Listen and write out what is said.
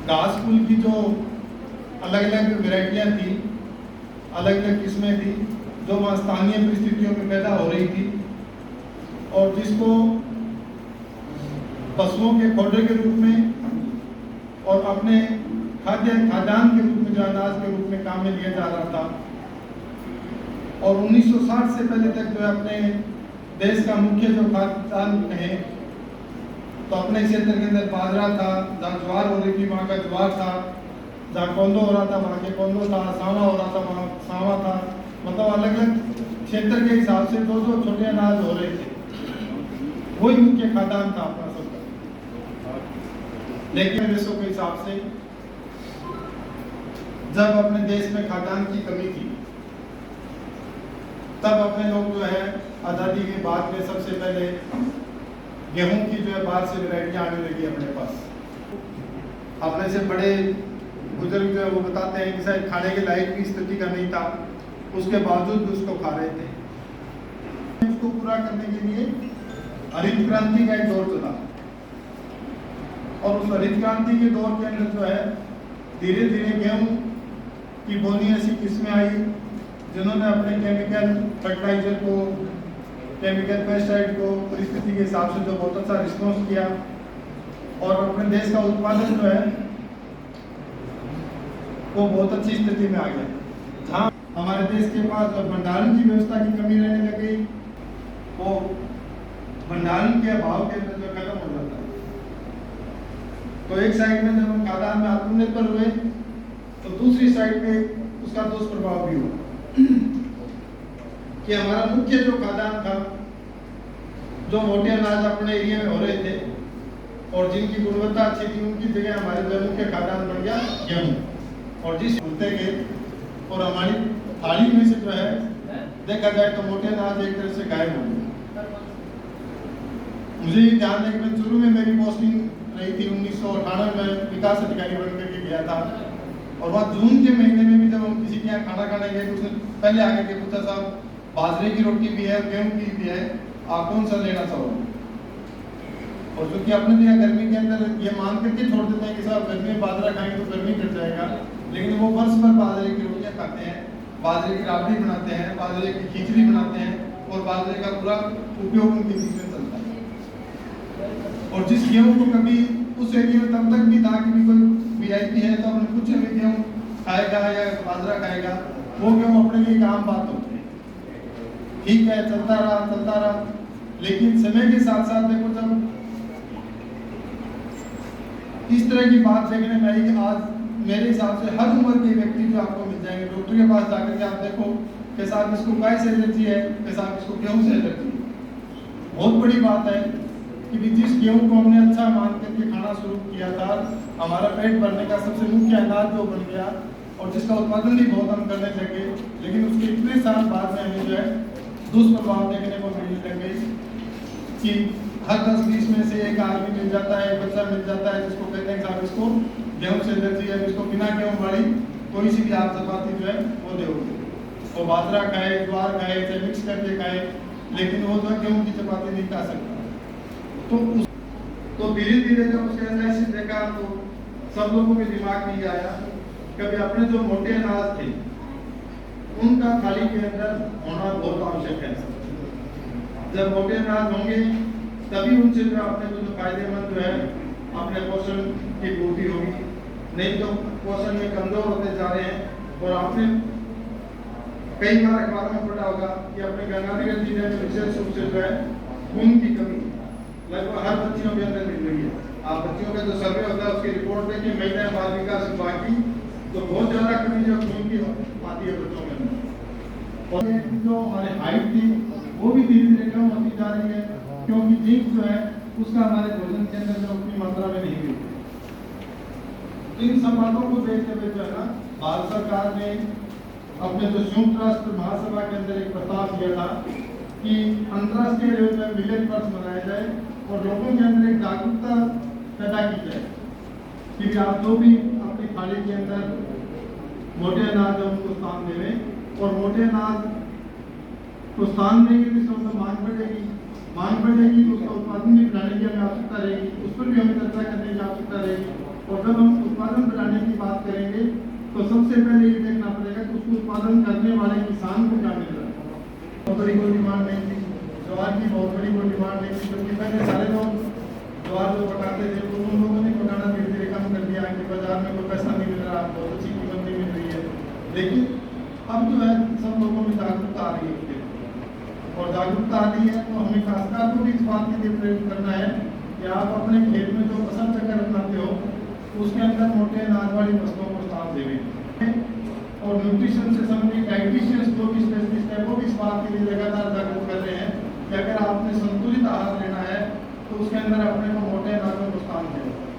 घास फूल की जो अलग अलग वैरायटियाँ थी, अलग अलग किस्में थी, जो वहाँ स्थानीय परिस्थितियों में पैदा हो रही थी और जिसको पशुओं के खोडे के रूप में और अपने खाद्यान्न के रूप में, जो अनाज के रूप में काम में लिया जा रहा था। और 1960 से पहले तक जो है अपने देश का मुख्य जो खाद्यान्न है, तो अपने क्षेत्र के अंदर बाजरा था, जहाँ ज्वार हो रही थी वहाँ का ज्वार था, जहाँ कोंदो हो रहा था वहाँ के कोंदो था, सावा हो रहा था वहाँ सावा था। मतलब अलग अलग क्षेत्र के हिसाब से जो जो छोटे अनाज हो रहे थे वही मुख्य खाद्यान्न था अपना सबका। लेकिन देशों के हिसाब से जब अपने देश में खाद्यान्न की कमी थी, तब अपने लोग जो है आज़ादी के बाद में सबसे पहले गेहूं की जो है बाहर से वैरायटियाँ आने लगी अपने पास। अपने से बड़े बुजुर्ग जो है वो बताते हैं कि शायद खाने के लायक भी स्थिति का नहीं था, उसके बावजूद भी उसको खा रहे थे। उसको पूरा करने के लिए हरित क्रांति का एक दौर चला और उस हरित क्रांति के दौर के अंदर जो है धीरे धीरे गेहूं की बोनी ऐसी किस्में आई जिन्होंने अपने केमिकल फर्टिलाइजर को, केमिकल पेस्टिसाइड को परिस्थिति के हिसाब से जो बहुत अच्छा रिस्पॉन्स किया और अपने देश का उत्पादन जो है वो बहुत अच्छी स्थिति में आ गया। जहाँ हमारे देश के पास भंडारण की व्यवस्था की कमी रहने लग गई, वो भंडारण के अभाव के अंदर जो खत्म हो जाता है। तो एक साइड में जब हम खाद्यान्न में आत्मनिर्भर हुए तो दूसरी साइड पे उसका दुष्प्रभाव भी हुआ कि हमारा मुख्य जो खाद्यान्न था, जो मोटे अनाज अपने एरिया में हो रहे थे और जिनकी गुणवत्ता अच्छी थी, उनकी जगह हमारे जो मुख्य खाद्यान्न बन गया गेहूँ। और जिस होते गए और हमारी थाली में से जो है देखा जाए तो मोटे अनाज एक तरह से गायब हो गए। मुझे ये ध्यान है कि मैं शुरू में मेरी पोस्टिंग रही थी 1998 में, विकास अधिकारी बन करके गया था और वहाँ जून के महीने में भी जब हम किसी के यहाँ खाना खाने गए तो उसने पहले आगे के पूछा, साहब बाजरे की रोटी भी है, गेहूँ की भी है, आप कौन सा लेना चाहोगे? और क्योंकि अपने तो यहाँ गर्मी के अंदर ये मान करके छोड़ देते हैं कि साहब गर्मी में बाजरा खाएंगे तो गर्मी कट जाएगा, लेकिन वो वर्ष भर बाजरे की रोटियाँ खाते हैं, बाजरे की राबड़ी बनाते हैं, बाजरे की खिचड़ी बनाते हैं और बाजरे का पूरा उपयोग उनके बीच में चलता है। और जिस गेहूँ को कभी उस एरिया में तब तक भी था कि भी कोई वीआईपी है तो अपने कुछ भी गेहूँ खाएगा या बाजरा खाएगा, वो गेहूँ अपने लिए एक आम बात होती है। ठीक है, चलता रहा, लेकिन समय के साथ साथ देखो जब इस तरह की बात देखने में आई कि आज मेरे हिसाब से हर उम्र के व्यक्ति जो आपको मिल जाएंगे, डॉक्टर के पास जाकर के आप देखो कि साहब इसको गाय से एलर्जी है, कि साहब इसको गेहूं से एलर्जी है। बहुत बड़ी बात है कि जिस गेहूं को हमने अच्छा मान करके खाना शुरू किया था, हमारा पेट भरने का सबसे मुख्य अनाज जो बन गया और जिसका उत्पादन भी बहुत हम करने लगे, लेकिन उसके इतने साल बाद में हमें जो है दुष्प्रभाव देखने को मिलने लगे कि हर 10-20 में से एक आदमी मिल जाता है, एक बच्चा मिल जाता है जिसको कहते हैं साहब इसको गेहूं से एलर्जी है, इसको बिना गेहूं वाली कोई सी भी आप चपाती जो है वो दोगे, वो बाजरा खाए, ज्वार खाए, चाहे मिक्स करके खाए, लेकिन वो जो गेहूं की चपाती नहीं खा सकता। तो धीरे धीरे जब उसके एनालिसिस देखा तो सब लोगों के दिमाग में ये आया कि अपने जो मोटे अनाज थे उनका थाली के अंदर होना बहुत आवश्यक है। जब मोटे अनाज होंगे तभी उनसे जो अपने को जो फायदेमंद जो है अपने पोषण की पूर्ति होगी, नहीं तो पोषण में कमजोर होते जा रहे हैं। और आपने कई बार अखबारों में पढ़ा होगा कि अपने गंगानगर जिले में विशेष रूप से जो है खून की कमी लगभग हर बच्चियों के अंदर मिल रही है। आप बच्चियों का जो सर्वे होता है उसकी रिपोर्ट देखिए, महिला बाल विकास विभाग की, तो बहुत ज्यादा कमी जो खून की आती है बच्चों के अंदर। और जो हमारे हाइट थी वो भी धीरे धीरे कम होती जा रही है, क्योंकि जिंक जो है उसका हमारे भोजन के अंदर जो उतनी मात्रा में नहीं मिलती। इन सब बातों को देखते हुए जो है ना, भारत सरकार ने अपने जो संयुक्त राष्ट्र महासभा के अंदर एक प्रस्ताव किया था कि अंतर्राष्ट्रीय लेवल में मिलेट वर्ष मनाया जाए और लोगों के अंदर एक जागरूकता पैदा की जाए कि आप जो भी अपनी थाली के अंदर मोटे अनाज है उनको स्थान देवें, और मोटे अनाज को स्थान देंगे तो उसमें मांग बढ़ेगी तो उसका उत्पादन भी बढ़ाने की हमें आवश्यकता रहेगी, उस पर भी हमें चर्चा करने की आवश्यकता रहेगी। और जब हम उत्पादन बढ़ाने की बात करेंगे तो सबसे पहले ये देखना पड़ेगा कि उसको उत्पादन करने वाले किसान को क्या मिल रहा है। बहुत बड़ी कोई डिमांड नहीं थी, ज्वार की बहुत बड़ी कोई डिमांड नहीं थी, क्योंकि पहले सारे लोग ज्वार जो पकाते थे तो उन लोगों ने पकाना धीरे धीरे कम कर दिया कि बाजार में कोई पैसा नहीं मिल रहा, बहुत अच्छी कीमत नहीं मिल रही है। लेकिन अब जो है सब लोगों में जागरूकता आ रही है, और जागरूकता आ रही है तो हमें खासकर को भी इस बात के लिए प्रेरित करना है कि आप अपने खेत में जो फसल चक्र अपनाते हो उसके अंदर मोटे अनाज वाली फसलों को स्थान देवें। और न्यूट्रिशन से संबंधित डाइटिशियंस जो भी स्पेशलिस्ट है वो भी इस बात के लिए लगातार जागरूक कर रहे हैं कि अगर आपने संतुलित आहार लेना है तो उसके अंदर अपने को मोटे अनाजों को स्थान दें।